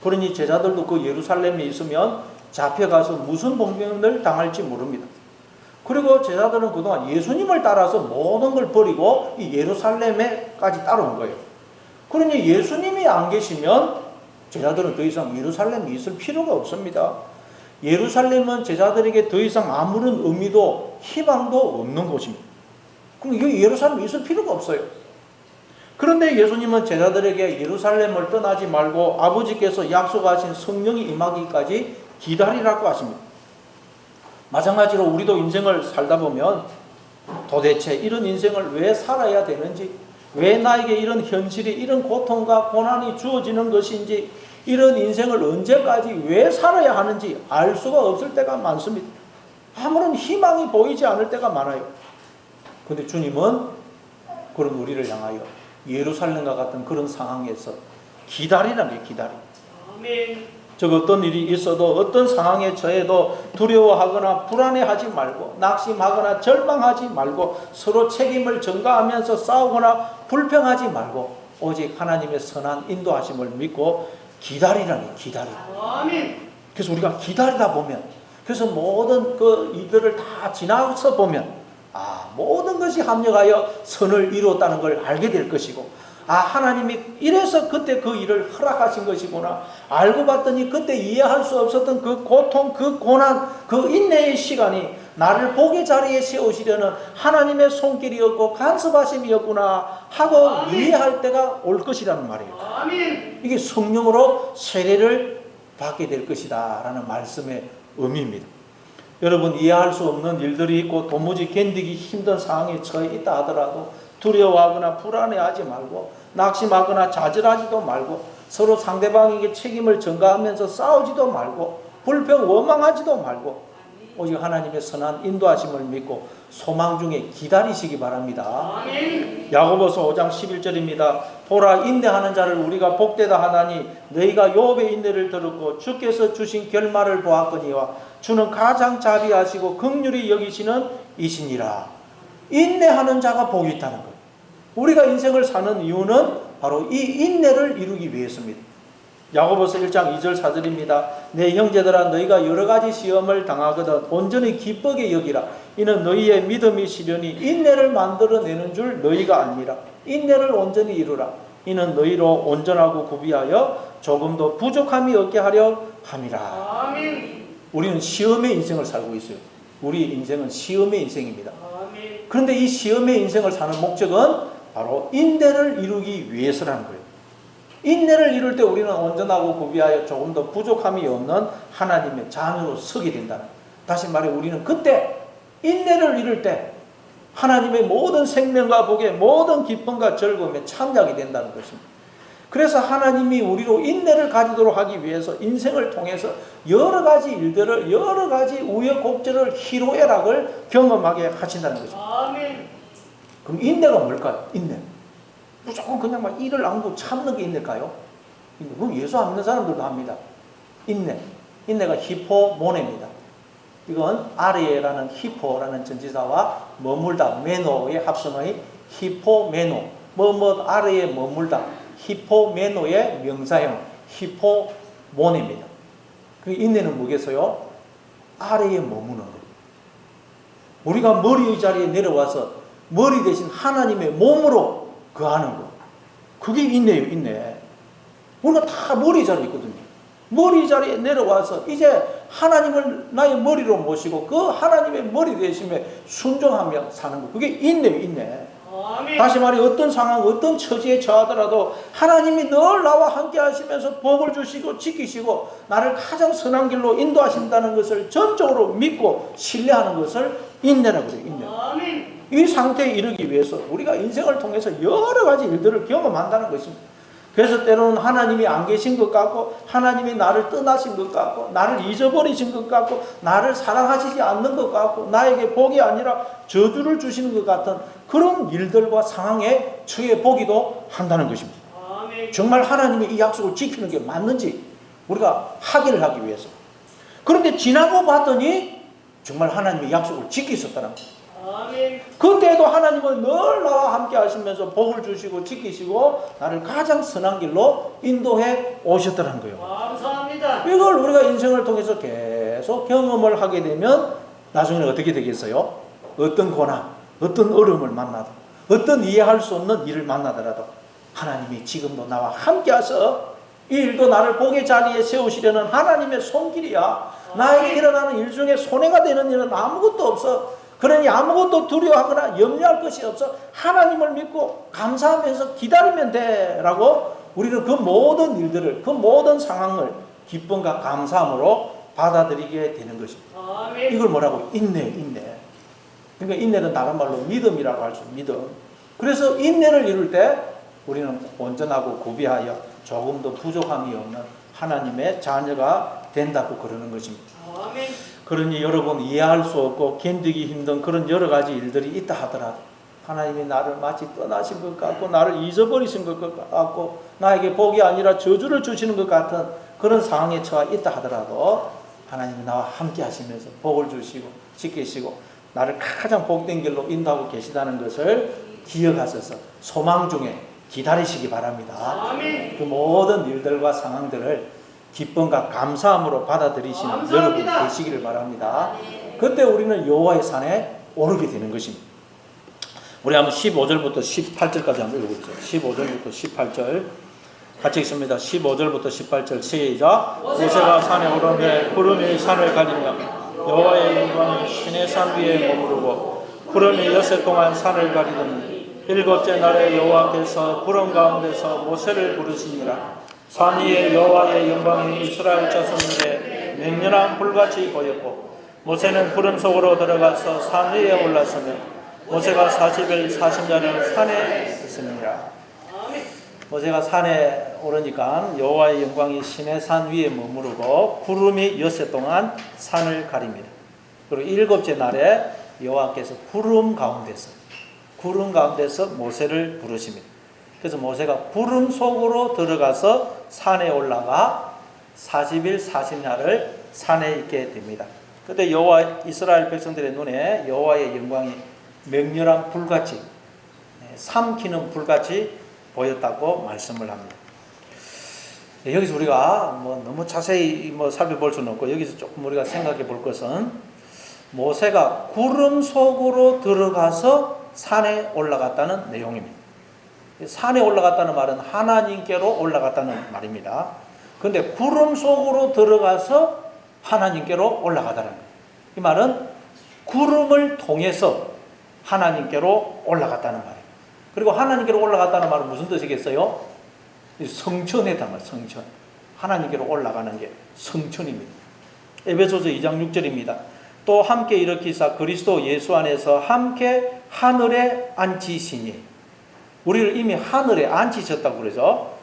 그러니 제자들도 그 예루살렘에 있으면 잡혀가서 무슨 봉변을 당할지 모릅니다. 그리고 제자들은 그동안 예수님을 따라서 모든 걸 버리고 이 예루살렘에까지 따라온 거예요. 그러니 예수님이 안 계시면 제자들은 더 이상 예루살렘에 있을 필요가 없습니다. 예루살렘은 제자들에게 더 이상 아무런 의미도 희망도 없는 곳입니다. 그럼 이게 예루살렘에 있을 필요가 없어요. 그런데 예수님은 제자들에게 예루살렘을 떠나지 말고 아버지께서 약속하신 성령이 임하기까지 기다리라고 하십니다. 마찬가지로 우리도 인생을 살다 보면 도대체 이런 인생을 왜 살아야 되는지, 왜 나에게 이런 현실이, 이런 고통과 고난이 주어지는 것인지, 이런 인생을 언제까지 왜 살아야 하는지 알 수가 없을 때가 많습니다. 아무런 희망이 보이지 않을 때가 많아요. 그런데 주님은 그런 우리를 향하여 예루살렘과 같은 그런 상황에서 기다리라는 게 기다리. 아멘. 어떤 일이 있어도 어떤 상황에 처해도 두려워하거나 불안해하지 말고 낙심하거나 절망하지 말고 서로 책임을 전가하면서 싸우거나 불평하지 말고 오직 하나님의 선한 인도하심을 믿고 기다리라는 게 기다리. 아멘. 그래서 우리가 기다리다 보면 그래서 모든 그 일들을 다 지나서 보면 모든 것이 합력하여 선을 이루었다는 걸 알게 될 것이고 하나님이 이래서 그때 그 일을 허락하신 것이구나. 알고 봤더니 그때 이해할 수 없었던 그 고통, 그 고난, 그 인내의 시간이 나를 복의 자리에 세우시려는 하나님의 손길이었고 간섭하심이었구나 하고 아멘. 이해할 때가 올 것이라는 말이에요. 아멘. 이게 성령으로 세례를 받게 될 것이다 라는 말씀의 의미입니다. 여러분, 이해할 수 없는 일들이 있고 도무지 견디기 힘든 상황에 처해 있다 하더라도 두려워하거나 불안해하지 말고 낙심하거나 좌절하지도 말고 서로 상대방에게 책임을 전가하면서 싸우지도 말고 불평 원망하지도 말고 오직 하나님의 선한 인도하심을 믿고 소망 중에 기다리시기 바랍니다. 아멘. 야고보서 5장 11절입니다. 보라, 인내하는 자를 우리가 복되다 하나니 너희가 욥의 인내를 들었고 주께서 주신 결말을 보았거니와 주는 가장 자비하시고 긍휼히 여기시는 이시니라. 인내하는 자가 복이 있다는 거예요. 우리가 인생을 사는 이유는 바로 이 인내를 이루기 위해서입니다. 야고보서 1장 2절 4절입니다. 내 형제들아, 너희가 여러 가지 시험을 당하거든 온전히 기쁘게 여기라. 이는 너희의 믿음이 시련이 인내를 만들어내는 줄 너희가 아니라. 인내를 온전히 이루라. 이는 너희로 온전하고 구비하여 조금도 부족함이 없게 하려 함이라. 아멘. 우리는 시험의 인생을 살고 있어요. 우리 인생은 시험의 인생입니다. 아멘. 그런데 이 시험의 인생을 사는 목적은 바로 인내를 이루기 위해서라는 거예요. 인내를 이룰 때 우리는 온전하고 구비하여 조금 더 부족함이 없는 하나님의 자녀로 서게 된다는. 다시 말해, 우리는 그때 인내를 이룰 때 하나님의 모든 생명과 복의 모든 기쁨과 즐거움에 참여하게 된다는 것입니다. 그래서 하나님이 우리로 인내를 가지도록 하기 위해서 인생을 통해서 여러 가지 일들을, 여러 가지 우여곡절을, 희로애락을 경험하게 하신다는 것입니다. 아멘. 그럼 인내가 뭘까요? 인내. 무조건 그냥 막 이를 안고 참는 게 인내일까요? 그럼 예수 안 믿는 사람들도 합니다. 인내. 인내가 히포모네입니다. 이건 아르에라는 히포라는 전치사와 머물다, 메노의 합성의 히포메노. 뭐뭐 아르에 머물다. 히포메노의 명사형 히포모네입니다. 그 인내는 뭐겠어요? 아래에 머무는 거예요. 우리가 머리의 자리에 내려와서 머리 대신 하나님의 몸으로 거하는 거. 그게 인내예요, 인내. 우리가 다 머리 자리에 있거든요. 머리 자리에 내려와서 이제 하나님을 나의 머리로 모시고 그 하나님의 머리 대신에 순종하며 사는 거. 그게 인내예요, 인내. 아멘. 다시 말해, 어떤 상황, 어떤 처지에 처하더라도 하나님이 늘 나와 함께 하시면서 복을 주시고 지키시고 나를 가장 선한 길로 인도하신다는 것을 전적으로 믿고 신뢰하는 것을 인내라고 그래요, 인내. 아멘. 이 상태에 이르기 위해서 우리가 인생을 통해서 여러 가지 일들을 경험한다는 것입니다. 그래서 때로는 하나님이 안 계신 것 같고 하나님이 나를 떠나신 것 같고 나를 잊어버리신 것 같고 나를 사랑하시지 않는 것 같고 나에게 복이 아니라 저주를 주시는 것 같은 그런 일들과 상황에 처해 보기도 한다는 것입니다. 아멘. 정말 하나님이 이 약속을 지키는 게 맞는지 우리가 확인을 하기 위해서. 그런데 지나고 봤더니 정말 하나님이 약속을 지키셨다는 거예요. 아멘. 그때도 하나님은 늘 나와 함께 하시면서 복을 주시고 지키시고 나를 가장 선한 길로 인도해 오셨다는 거예요. 감사합니다. 이걸 우리가 인생을 통해서 계속 경험을 하게 되면 나중에는 어떻게 되겠어요? 어떤 고난, 어떤 어려움을 만나도 어떤 이해할 수 없는 일을 만나더라도 하나님이 지금도 나와 함께 하셔 이 일도 나를 복의 자리에 세우시려는 하나님의 손길이야. 나에게 일어나는 일 중에 손해가 되는 일은 아무것도 없어. 그러니 아무것도 두려워하거나 염려할 것이 없어. 하나님을 믿고 감사하면서 기다리면 돼 라고 우리는 그 모든 일들을, 그 모든 상황을 기쁨과 감사함으로 받아들이게 되는 것입니다. 아멘. 이걸 뭐라고? 인내. 그러니까 인내는 다른 말로 믿음이라고 할 수 있는 믿음. 그래서 인내를 이룰 때 우리는 온전하고 구비하여 조금도 부족함이 없는 하나님의 자녀가 된다고 그러는 것입니다. 아멘. 그러니 여러분 이해할 수 없고 견디기 힘든 그런 여러 가지 일들이 있다 하더라도 하나님이 나를 마치 떠나신 것 같고 나를 잊어버리신 것 같고 나에게 복이 아니라 저주를 주시는 것 같은 그런 상황에 처해 있다 하더라도 하나님이 나와 함께 하시면서 복을 주시고 지키시고 나를 가장 복된 길로 인도하고 계시다는 것을 기억하셔서 소망 중에 기다리시기 바랍니다. 아멘. 그 모든 일들과 상황들을 기쁨과 감사함으로 받아들이시는 감사합니다. 여러분 되시기를 바랍니다. 그때 우리는 여호와의 산에 오르게 되는 것입니다. 우리 한번 15절부터 18절까지 한번 읽어보죠. 15절부터 18절 같이 읽습니다. 15절부터 18절 시작. 모세가 산에 오르매 구름이 산을 가리며 여호와의 영광이 신의 산 위에 머무르고 구름이 엿새 동안 산을 가리더니 일곱째 날에 여호와께서 구름 가운데서 모세를 부르시니라. 산 위에 여호와의 영광이 이스라엘 자손에게 맹렬한 불같이 보였고 모세는 구름 속으로 들어가서 산 위에 올랐으며 모세가 40일 40야를 산에 있으니라. 아멘. 모세가 산에 오르니까 여호와의 영광이 시내산 위에 머무르고 구름이 엿새 동안 산을 가립니다. 그리고 일곱째 날에 여호와께서 구름 가운데서 모세를 부르십니다. 그래서 모세가 구름 속으로 들어가서 산에 올라가 40일 40야를 산에 있게 됩니다. 그때 여호와 이스라엘 백성들의 눈에 여호와의 영광이 맹렬한 불같이 삼키는 불같이 보였다고 말씀을 합니다. 여기서 우리가 너무 자세히 살펴볼 수는 없고 여기서 조금 우리가 생각해 볼 것은 모세가 구름 속으로 들어가서 산에 올라갔다는 내용입니다. 산에 올라갔다는 말은 하나님께로 올라갔다는 말입니다. 그런데 구름 속으로 들어가서 하나님께로 올라가다는 거예요. 이 말은 구름을 통해서 하나님께로 올라갔다는 말이에요. 그리고 하나님께로 올라갔다는 말은 무슨 뜻이겠어요? 성천이란 말, 성천. 하나님께로 올라가는 게 성천입니다. 에베소서 2장 6절입니다. 또 함께 일으키사 그리스도 예수 안에서 함께 하늘에 앉히시니. 우리를 이미 하늘에 앉히셨다고 그러죠.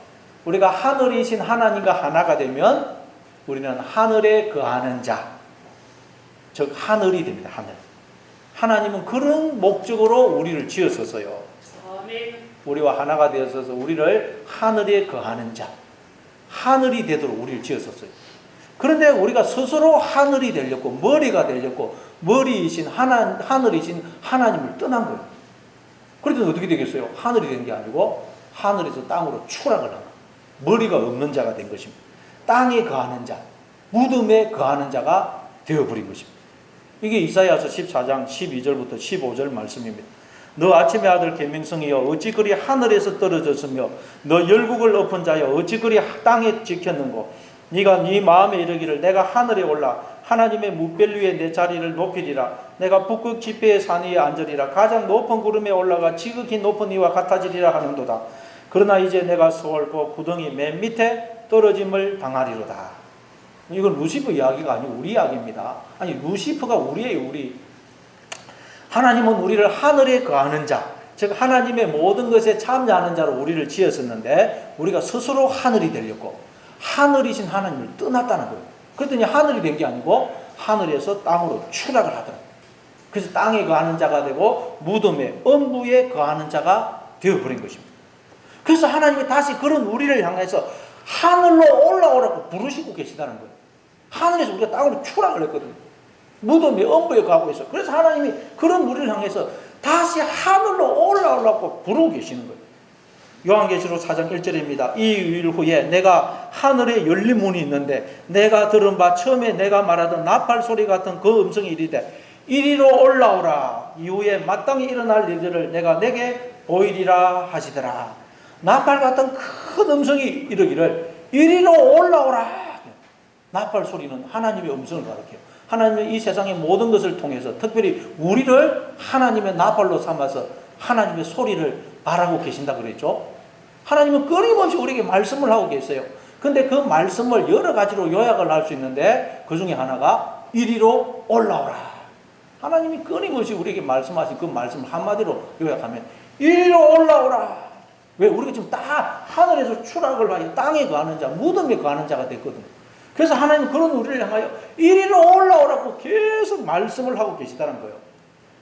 우리가 하늘이신 하나님과 하나가 되면 우리는 하늘에 거하는 자, 즉 하늘이 됩니다. 하늘. 하나님은 그런 목적으로 우리를 지으셨어요. 아멘. 우리와 하나가 되어서 우리를 하늘에 거하는 자, 하늘이 되도록 우리를 지으셨어요. 그런데 우리가 스스로 하늘이 되려고, 머리가 되려고, 머리이신 하늘이신 하나님을 떠난 거예요. 그랬더니 어떻게 되겠어요? 하늘이 된 게 아니고 하늘에서 땅으로 추락을 하는, 머리가 없는 자가 된 것입니다. 땅에 거하는 자, 무덤에 거하는 자가 되어버린 것입니다. 이게 이사야서 14장 12절부터 15절 말씀입니다. 너 아침의 아들 계명성이여 어찌 그리 하늘에서 떨어졌으며 너 열국을 엎은 자여 어찌 그리 땅에 지켰는고 네가 네 마음에 이르기를 내가 하늘에 올라 하나님의 무별 위에 내 자리를 높이리라. 내가 북극 지폐의 산 위에 앉으리라. 가장 높은 구름에 올라가 지극히 높은 이와 같아지리라 하는도다. 그러나 이제 내가 서울고 구덩이 맨 밑에 떨어짐을 당하리로다. 이건 루시퍼 이야기가 아니고 우리 이야기입니다. 아니 루시퍼가 우리예요. 우리. 하나님은 우리를 하늘에 거하는 자, 즉 하나님의 모든 것에 참여하는 자로 우리를 지었었는데 우리가 스스로 하늘이 되려고 하늘이신 하나님을 떠났다는 거예요. 그랬더니 하늘이 된 게 아니고 하늘에서 땅으로 추락을 하더라고요. 그래서 땅에 거하는 자가 되고 무덤에 음부에 거하는 자가 되어버린 것입니다. 그래서 하나님이 다시 그런 우리를 향해서 하늘로 올라오라고 부르시고 계시다는 거예요. 하늘에서 우리가 땅으로 추락을 했거든요. 무덤에 음부에 가고 있어요. 그래서 하나님이 그런 우리를 향해서 다시 하늘로 올라오라고 부르고 계시는 거예요. 요한계시록 4장 1절입니다. 이 일 후에 내가 하늘에 열린 문이 있는데 내가 들은 바 처음에 내가 말하던 나팔 소리 같은 그 음성이 이르되 이리로 올라오라. 이후에 마땅히 일어날 일들을 내가 내게 보이리라 하시더라. 나팔 같은 큰 음성이 이르기를 이리로 올라오라. 나팔 소리는 하나님의 음성을 가리켜요. 하나님은 이 세상의 모든 것을 통해서 특별히 우리를 하나님의 나팔로 삼아서 하나님의 소리를 말하고 계신다 그랬죠. 하나님은 끊임없이 우리에게 말씀을 하고 계세요. 근데 그 말씀을 여러 가지로 요약을 할 수 있는데 그 중에 하나가 이리로 올라오라. 하나님이 끊임없이 우리에게 말씀하신 그 말씀을 한마디로 요약하면 이리로 올라오라. 왜? 우리가 지금 다 하늘에서 추락을 하여 땅에 거하는 자, 무덤에 거하는 자가 됐거든요. 그래서 하나님 그런 우리를 향하여 이리로 올라오라고 계속 말씀을 하고 계시다는 거예요.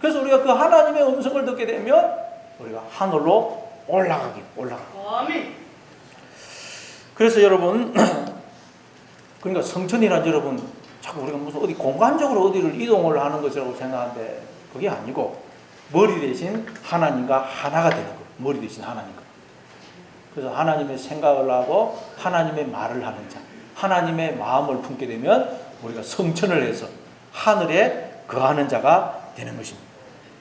그래서 우리가 그 하나님의 음성을 듣게 되면 우리가 하늘로 올라가. 아멘. 그래서 여러분, 그러니까 성천이란 여러분, 자꾸 우리가 무슨 어디 공간적으로 어디를 이동을 하는 것이라고 생각하는데 그게 아니고 머리 대신 하나님과 하나가 되는 거예요. 머리 대신 하나님과. 그래서 하나님의 생각을 하고 하나님의 말을 하는 자, 하나님의 마음을 품게 되면 우리가 성천을 해서 하늘에 거하는 자가 되는 것입니다.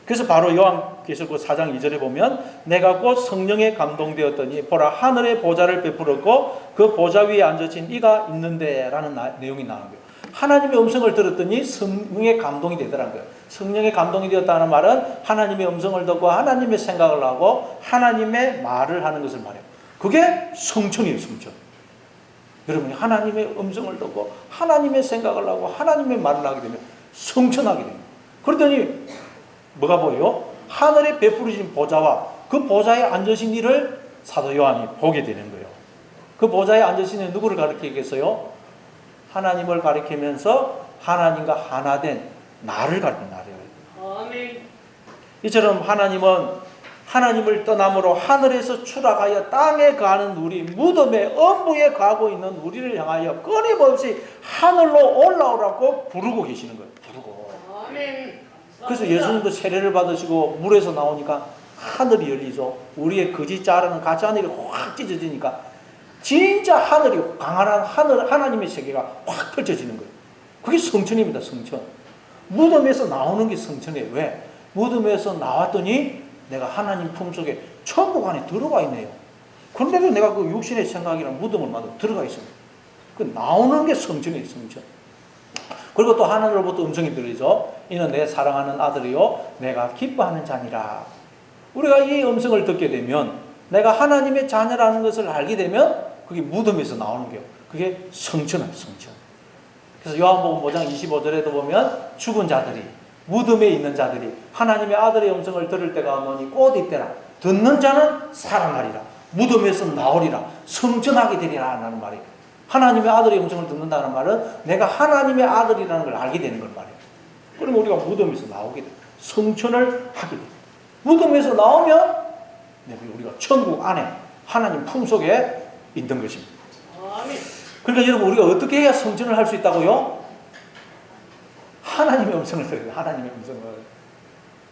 그래서 바로 요한계시록 4장 2절에 보면 내가 곧 성령에 감동되었더니 보라 하늘의 보좌를 베풀었고 그 보좌 위에 앉으신 이가 있는데 라는 내용이 나오는 거예요. 하나님의 음성을 들었더니 성령의 감동이 되더라는 거예요. 성령의 감동이 되었다는 말은 하나님의 음성을 듣고 하나님의 생각을 하고 하나님의 말을 하는 것을 말해요. 그게 성천이에요. 성천. 여러분이 하나님의 음성을 듣고 하나님의 생각을 하고 하나님의 말을 하게 되면 성천하게 됩니다. 그러더니 뭐가 보여요? 하늘에 베풀어진 보좌와 그 보좌에 앉으신 이를 사도 요한이 보게 되는 거예요. 그 보좌에 앉으신 이는 누구를 가리키겠어요? 하나님을 가리키면서 하나님과 하나 된 나를 가리키는 나를. 아멘. 이처럼 하나님은 하나님을 떠남으로 하늘에서 추락하여 땅에 가는 우리, 무덤의 엄부에 가고 있는 우리를 향하여 끊임없이 하늘로 올라오라고 부르고 계시는 거예요. 부르고. 아멘. 그래서 예수님도 세례를 받으시고 물에서 나오니까 하늘이 열리죠. 우리의 거짓 자라는 가짜 하늘이 확 찢어지니까 진짜 하늘이 강한 하나님의 세계가 확 펼쳐지는 거예요. 그게 성천입니다. 성천. 무덤에서 나오는 게 성천이에요. 왜? 무덤에서 나왔더니 내가 하나님 품속에 천국 안에 들어가 있네요. 그런데도 내가 그 육신의 생각이랑 무덤을 만들어 들어가 있습니다. 그 나오는 게 성천이에요. 성천. 그리고 또 하나님으로부터 음성이 들리죠. 이는 내 사랑하는 아들이요 내가 기뻐하는 자니라. 우리가 이 음성을 듣게 되면 내가 하나님의 자녀라는 것을 알게 되면 그게 무덤에서 나오는 거예요. 그게 성천이에요. 성천. 그래서 요한복음 5장 25절에도 보면 죽은 자들이 무덤에 있는 자들이 하나님의 아들의 음성을 들을 때가 오니 곧 이때라. 듣는 자는 살아나리라. 무덤에서 나오리라. 성천하게 되리라 하는 말이에요. 하나님의 아들의 음성을 듣는다는 말은 내가 하나님의 아들이라는 걸 알게 되는 걸 말이에요. 그러면 우리가 무덤에서 나오게 돼요. 성천을 하게 돼요. 무덤에서 나오면 우리가 천국 안에 하나님 품속에 있는 것입니다. 아멘. 그러니까 여러분 우리가 어떻게 해야 성천을 할 수 있다고요? 하나님의 음성을 들어야 하나님의 음성을.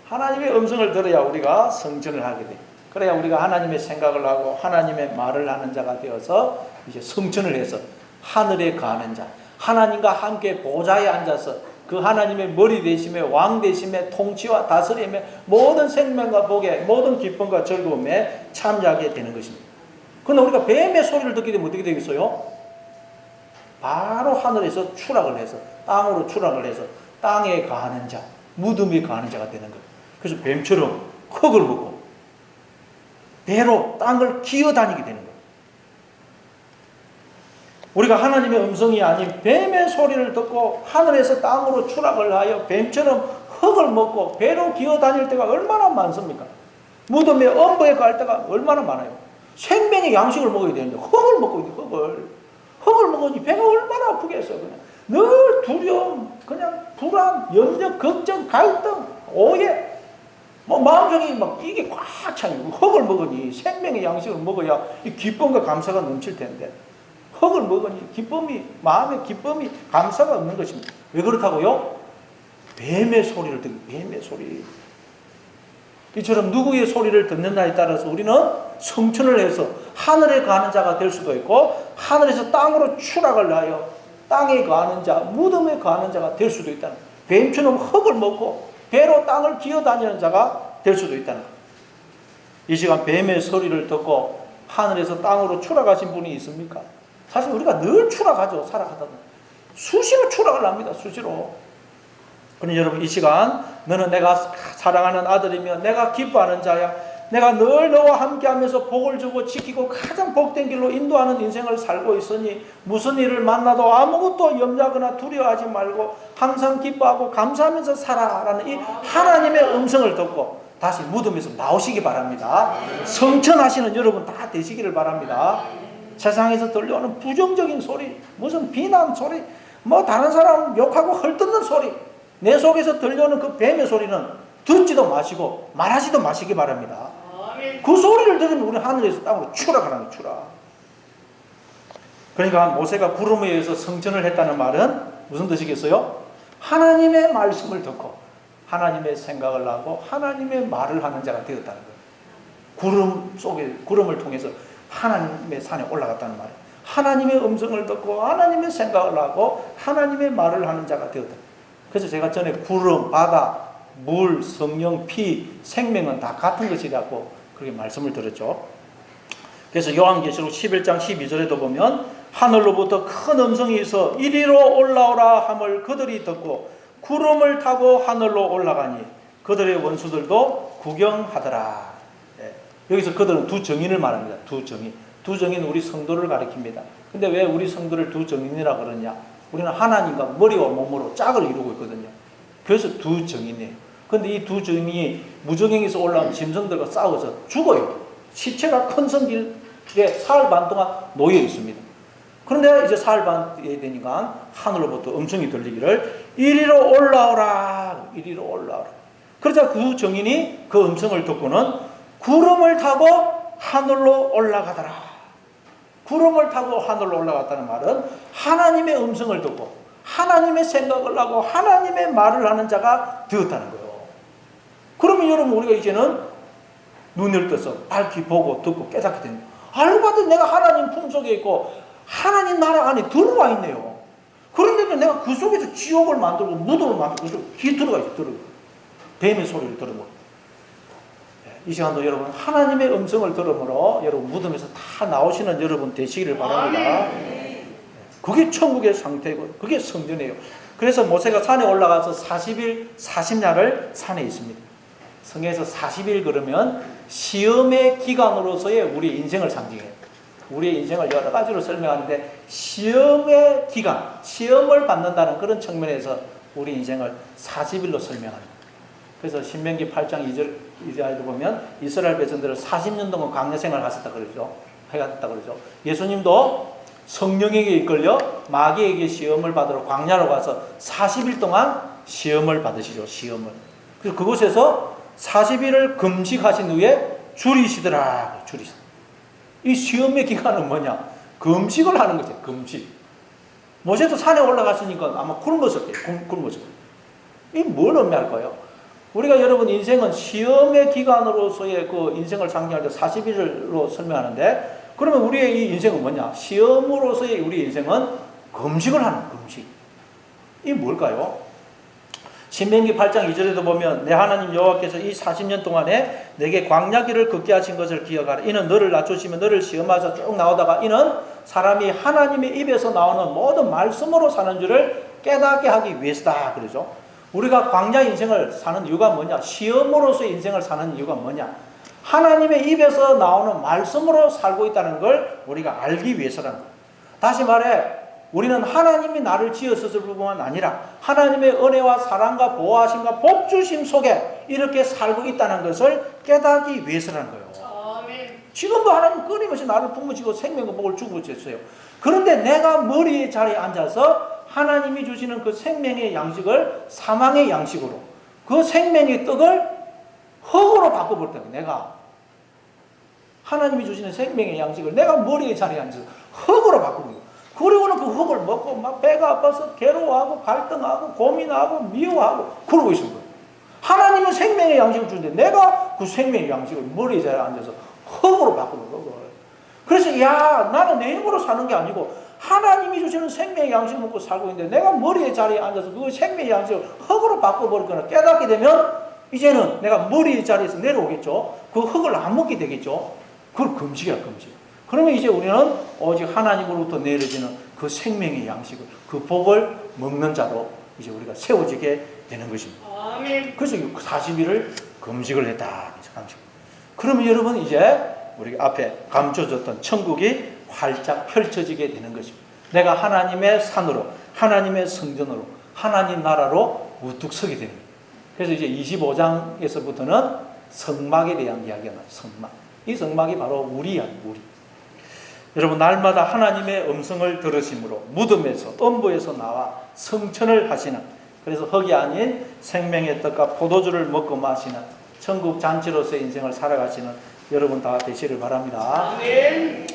하나님의 음성을 들어야 우리가 성천을 하게 돼. 그래야 우리가 하나님의 생각을 하고 하나님의 말을 하는 자가 되어서 이제 성천을 해서 하늘에 가는 자, 하나님과 함께 보좌에 앉아서 그 하나님의 머리 되심에 왕 되심에 통치와 다스림에 모든 생명과 복에 모든 기쁨과 즐거움에 참여하게 되는 것입니다. 그런데 우리가 뱀의 소리를 듣게 되면 어떻게 되겠어요? 바로 하늘에서 추락을 해서 땅으로 추락을 해서 땅에 가는 자, 무덤에 가는 자가 되는 거예요. 그래서 뱀처럼 흙을 먹고 배로 땅을 기어다니게 되는 거예요. 우리가 하나님의 음성이 아닌 뱀의 소리를 듣고 하늘에서 땅으로 추락을 하여 뱀처럼 흙을 먹고 배로 기어다닐 때가 얼마나 많습니까? 무덤에 엄부에 갈 때가 얼마나 많아요. 생명의 양식을 먹어야 되는데 흙을 먹고 있는 흙을 먹으니 배가 얼마나 아프겠어요. 그냥 늘 두려움, 그냥 불안, 염려, 걱정, 갈등, 오해, 마음속에 이게 꽉 차요. 흙을 먹으니 생명의 양식을 먹어야 이 기쁨과 감사가 넘칠 텐데 흙을 먹으니 마음의 기쁨이 감사가 없는 것입니다. 왜 그렇다고요? 뱀의 소리를 듣는 뱀의 소리. 이처럼 누구의 소리를 듣는다에 따라서 우리는 성천을 해서 하늘에 가는 자가 될 수도 있고 하늘에서 땅으로 추락을 하여 땅에 가는 자, 무덤에 가는 자가 될 수도 있다는 거예요. 뱀처럼 흙을 먹고 배로 땅을 기어다니는 자가 될 수도 있다는 거예요. 이 시간 뱀의 소리를 듣고 하늘에서 땅으로 추락하신 분이 있습니까? 사실 우리가 늘 추락하죠. 살아가다 보면 수시로 추락을 합니다. 수시로. 그러니 여러분 이 시간 너는 내가 사랑하는 아들이며 내가 기뻐하는 자야. 내가 늘 너와 함께하면서 복을 주고 지키고 가장 복된 길로 인도하는 인생을 살고 있으니 무슨 일을 만나도 아무것도 염려하거나 두려워하지 말고 항상 기뻐하고 감사하면서 살아라는 이 하나님의 음성을 듣고 다시 무덤에서 나오시기 바랍니다. 성천하시는 여러분 다 되시기를 바랍니다. 세상에서 들려오는 부정적인 소리, 무슨 비난 소리, 다른 사람 욕하고 헐뜯는 소리, 내 속에서 들려오는 그 뱀의 소리는 듣지도 마시고 말하지도 마시기 바랍니다. 그 소리를 들으면 우리 하늘에서 땅으로 추락하는 거예요. 추락. 그러니까 모세가 구름에 의해서 성천을 했다는 말은 무슨 뜻이겠어요? 하나님의 말씀을 듣고 하나님의 생각을 하고 하나님의 말을 하는 자가 되었다는 거예요. 구름을 통해서 하나님의 산에 올라갔다는 말이에요. 하나님의 음성을 듣고 하나님의 생각을 하고 하나님의 말을 하는 자가 되었다. 그래서 제가 전에 구름, 바다, 물, 성령, 피, 생명은 다 같은 것이라고 그렇게 말씀을 드렸죠. 그래서 요한계시록 11장 12절에도 보면 하늘로부터 큰 음성이 있어 이리로 올라오라 함을 그들이 듣고 구름을 타고 하늘로 올라가니 그들의 원수들도 구경하더라. 여기서 그들은 두 정인을 말합니다. 두 정인. 두 정인은 우리 성도를 가리킵니다. 근데 왜 우리 성도를 두 정인이라 그러냐? 우리는 하나님과 머리와 몸으로 짝을 이루고 있거든요. 그래서 두 정인이에요. 근데 이 두 정인이 무정행에서 올라온 짐승들과 싸워서 죽어요. 시체가 큰 성길에 사흘 반 동안 놓여 있습니다. 그런데 이제 사흘 반이 되니까 하늘로부터 음성이 들리기를 이리로 올라오라, 이리로 올라오라. 그러자 그 정인이 그 음성을 듣고는 구름을 타고 하늘로 올라가더라. 구름을 타고 하늘로 올라갔다는 말은 하나님의 음성을 듣고 하나님의 생각을 하고 하나님의 말을 하는 자가 되었다는 거예요. 그러면 여러분 우리가 이제는 눈을 떠서 밝히 보고 듣고 깨닫게 됩니다. 알고 봤더니 내가 하나님 품속에 있고 하나님 나라 안에 들어와 있네요. 그런데도 내가 그 속에서 지옥을 만들고 무덤을 만들고 그 들어가 있어요. 뱀의 소리를 들으면. 이 시간도 여러분 하나님의 음성을 들으므로 여러분 무덤에서 다 나오시는 여러분 되시기를 바랍니다. 그게 천국의 상태고 그게 성전이에요. 그래서 모세가 산에 올라가서 40일 40야를 산에 있습니다. 성경에서 40일 그러면 시험의 기간으로서의 우리 인생을 상징해요. 우리의 인생을 여러 가지로 설명하는데 시험의 기간, 시험을 받는다는 그런 측면에서 우리 인생을 40일로 설명합니다. 그래서 신명기 8장 2절에 보면 이스라엘 백성들을 40년 동안 광야 생활을 하셨다 그러죠. 해갔다 그러죠. 예수님도 성령에게 이끌려 마귀에게 시험을 받으러 광야로 가서 40일 동안 시험을 받으시죠. 시험을. 그래서 그곳에서 40일을 금식하신 후에 줄이시더라. 줄이시더라. 이 시험의 기간은 뭐냐? 금식을 하는 거죠. 금식. 모세도 산에 올라갔으니까 아마 굶었을 거예요. 굶었을 거예요. 이 뭘 의미할까요? 우리가 여러분 인생은 시험의 기간으로서의 그 인생을 상징할 때 40일로 설명하는데 그러면 우리의 이 인생은 뭐냐? 시험으로서의 우리 인생은 금식을 하는 금식. 이 뭘까요? 신명기 8장 2절에도 보면 내 하나님 여호와께서 이 40년 동안에 내게 광야길을 걷게 하신 것을 기억하라. 이는 너를 낮추시며 너를 시험하셔 쭉 나오다가 이는 사람이 하나님의 입에서 나오는 모든 말씀으로 사는 줄을 깨닫게 하기 위해서다. 그러죠. 우리가 광야 인생을 사는 이유가 뭐냐? 시험으로서의 인생을 사는 이유가 뭐냐? 하나님의 입에서 나오는 말씀으로 살고 있다는 걸 우리가 알기 위해서라는 거예요. 다시 말해 우리는 하나님이 나를 지었을 뿐만 아니라 하나님의 은혜와 사랑과 보호하심과 복주심 속에 이렇게 살고 있다는 것을 깨닫기 위해서라는 거예요. 아멘. 지금도 하나님 끊임없이 나를 품으시고 생명과 복을 주고 계셨어요. 그런데 내가 머리의 자리에 앉아서 하나님이 주시는 그 생명의 양식을 사망의 양식으로 그 생명의 떡을 흙으로 바꿔볼 때 내가 하나님이 주시는 생명의 양식을 내가 머리의 자리에 앉아서 흙으로 바꾸는 거예요. 그리고는 그 흙을 먹고 막 배가 아파서 괴로워하고 갈등하고 고민하고 미워하고 그러고 있는 거예요. 하나님은 생명의 양식을 주는데 내가 그 생명의 양식을 머리에 자리에 앉아서 흙으로 바꾸는 거예요. 그래서 야 나는 내 힘으로 사는 게 아니고 하나님이 주시는 생명의 양식을 먹고 살고 있는데 내가 머리의 자리에 앉아서 그 생명의 양식을 흙으로 바꿔버리거나 깨닫게 되면 이제는 내가 머리의 자리에서 내려오겠죠. 그 흙을 안 먹게 되겠죠. 그걸 금식이야 금식. 그러면 이제 우리는 오직 하나님으로부터 내려지는 그 생명의 양식을 그 복을 먹는 자로 이제 우리가 세워지게 되는 것입니다. 아멘. 그래서 40일을 금식을 했다. 그러면 여러분 이제 우리 앞에 감춰졌던 천국이 활짝 펼쳐지게 되는 것입니다. 내가 하나님의 산으로 하나님의 성전으로 하나님 나라로 우뚝 서게 됩니다. 그래서 이제 25장에서부터는 성막에 대한 이야기가 나와요. 성막. 이 성막이 바로 우리야, 우리. 여러분 날마다 하나님의 음성을 들으심으로 무덤에서 음부에서 나와 성천을 하시는 그래서 흙이 아닌 생명의 떡과 포도주를 먹고 마시는 천국 잔치로서의 인생을 살아가시는 여러분 다 되시를 바랍니다. 아멘.